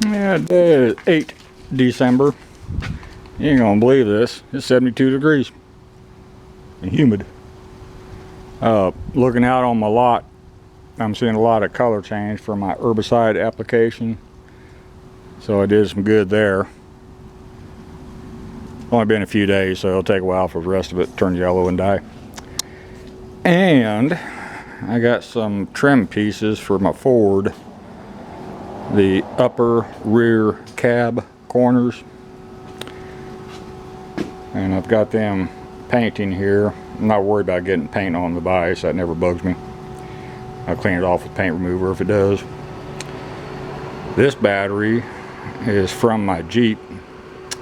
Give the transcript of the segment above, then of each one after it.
Yeah, today is 8 December. You ain't gonna believe this. It's 72 degrees and humid. Looking out on my lot, I'm seeing a lot of color change from my herbicide application. So I did some good there. Only been a few days, so it'll take a while for the rest of it to turn yellow and die. And I got some trim pieces for my Ford. The upper rear cab corners. And I've got them painting here. I'm not worried about getting paint on the vise. That never bugs me. I'll clean it off with paint remover if it does. This battery is from my Jeep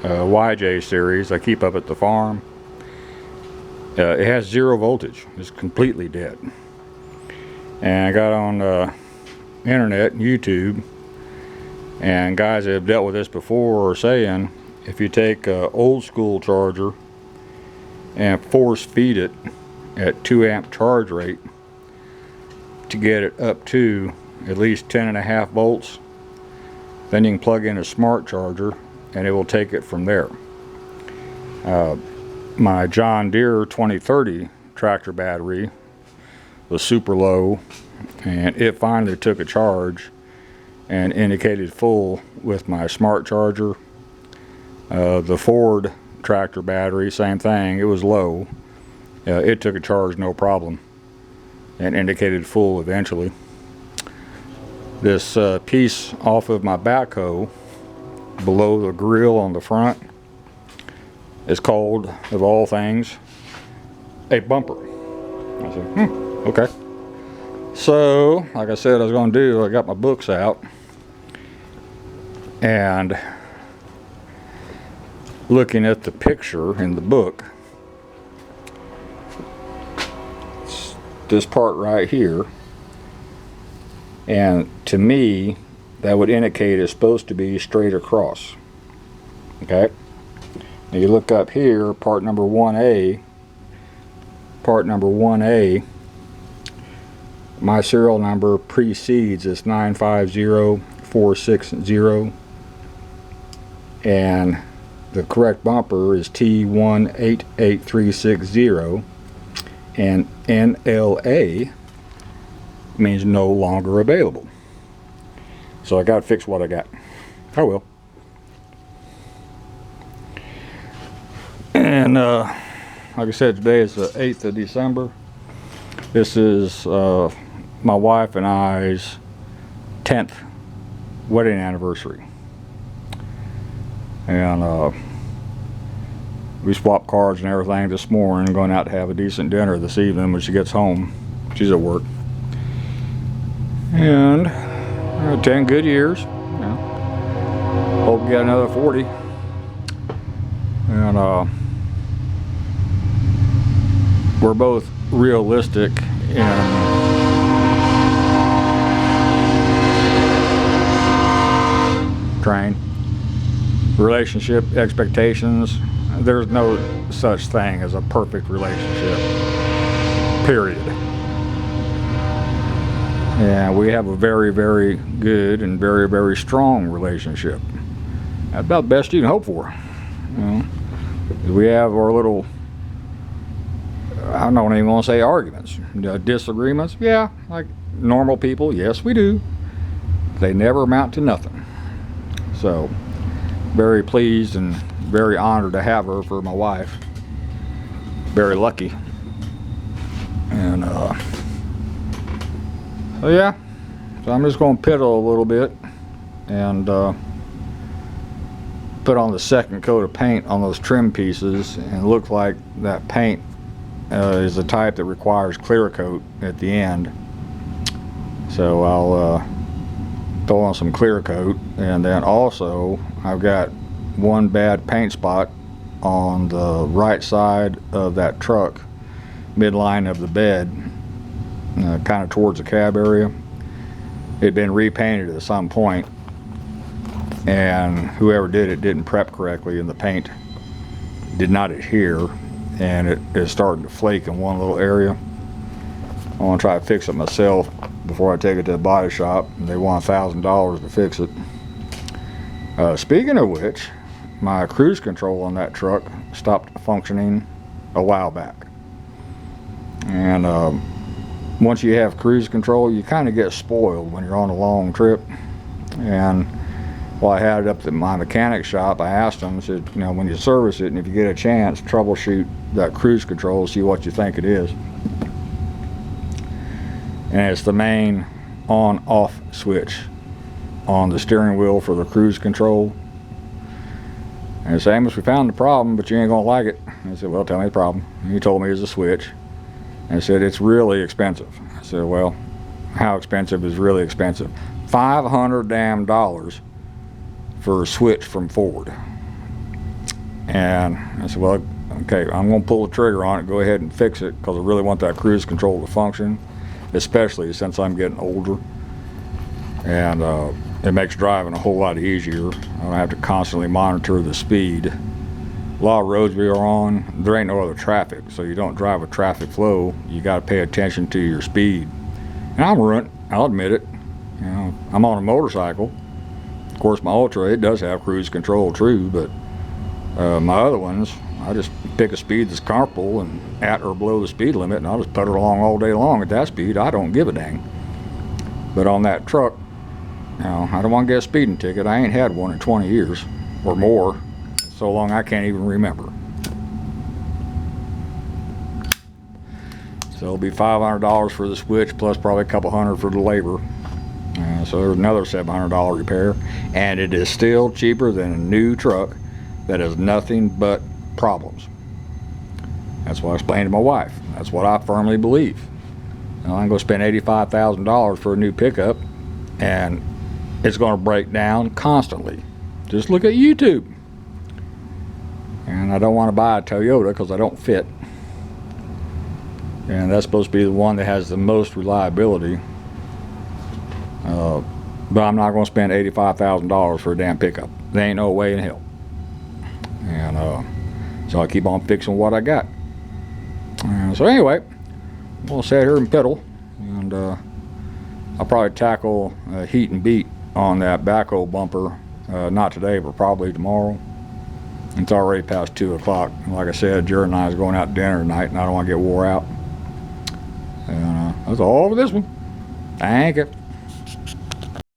YJ series I keep up at the farm. It has 0 voltage. It's completely dead. And I got on internet, YouTube, and guys that have dealt with this before are saying if you take an old school charger and force feed it at 2 amp charge rate to get it up to at least 10.5 volts, then you can plug in a smart charger and it will take it from there. My John Deere 2030 tractor battery was super low, and it finally took a charge and indicated full with my smart charger. The Ford tractor battery, same thing, it was low. It took a charge no problem and indicated full eventually. This piece off of my backhoe below the grill on the front is called, of all things, a bumper. I said, okay. So, like I said I was going to do, I got my books out and looking at the picture in the book, this part right here, and to me that would indicate it's supposed to be straight across. Okay, now you look up here, part number 1A, my serial number precedes is 950460, and the correct bumper is T188360, and NLA means no longer available. So I got to fix what I got. I will. And like I said, today is the 8th of December. This is my wife and I's 10th wedding anniversary. And we swapped cards and everything this morning, going out to have a decent dinner this evening when she gets home. She's at work. And 10 good years. Hope we get another 40. And we're both realistic in train relationship expectations. There's no such thing as a perfect relationship, period. And we have a very, very good and very, very strong relationship. That's about the best you can hope for. You know, we have our little, I don't even want to say arguments, disagreements. Yeah, like normal people, yes we do. They never amount to nothing. So, very pleased and very honored to have her for my wife. Very lucky. And so yeah, so I'm just going to piddle a little bit and put on the second coat of paint on those trim pieces, and it looks like that paint is the type that requires clear coat at the end. So I'll throw on some clear coat, and then also I've got one bad paint spot on the right side of that truck, midline of the bed, kind of towards the cab area. It had been repainted at some point, and whoever did it didn't prep correctly, and the paint did not adhere, and it is starting to flake in one little area. I want to try to fix it myself before I take it to the body shop, and they want $1,000 to fix it. Speaking of which, my cruise control on that truck stopped functioning a while back. And once you have cruise control, you kind of get spoiled when you're on a long trip. And while I had it up at my mechanic shop, I asked him, I said, you know, when you service it and if you get a chance, troubleshoot that cruise control, see what you think it is. And it's the main on-off switch on the steering wheel for the cruise control. And he said, Amos, we found the problem, but you ain't gonna like it. I said, well, tell me the problem. And he told me it's a switch. And he said, it's really expensive. I said, well, how expensive is really expensive? $500 damn for a switch from Ford. And I said, well, okay, I'm gonna pull the trigger on it, go ahead and fix it, because I really want that cruise control to function, especially since I'm getting older. And it makes driving a whole lot easier. I don't have to constantly monitor the speed. A lot of roads we are on, there ain't no other traffic, so you don't drive a traffic flow. You got to pay attention to your speed. And I'm a runt, I'll admit it. You know, I'm on a motorcycle. Of course, my Ultra, it does have cruise control, true, but my other ones, I just pick a speed that's comfortable and at or below the speed limit, and I'll just putter along all day long at that speed. I don't give a dang. But on that truck, you know, I don't want to get a speeding ticket. I ain't had one in 20 years or more. So long I can't even remember. So it'll be $500 for the switch, plus probably a couple hundred for the labor. So there's another $700 repair, and it is still cheaper than a new truck that has nothing but problems. That's what I explained to my wife. That's what I firmly believe. You know, I'm going to spend $85,000 for a new pickup, and it's going to break down constantly. Just look at YouTube. And I don't want to buy a Toyota because I don't fit. And that's supposed to be the one that has the most reliability. But I'm not going to spend $85,000 for a damn pickup. There ain't no way in hell. And so I keep on fixing what I got. So anyway, I'm going to sit here and pedal. And I'll probably tackle heat and beat on that backhoe bumper. Not today, but probably tomorrow. It's already past 2 o'clock. Like I said, Jared and I is going out to dinner tonight, and I don't want to get wore out. And that's all for this one. Thank you.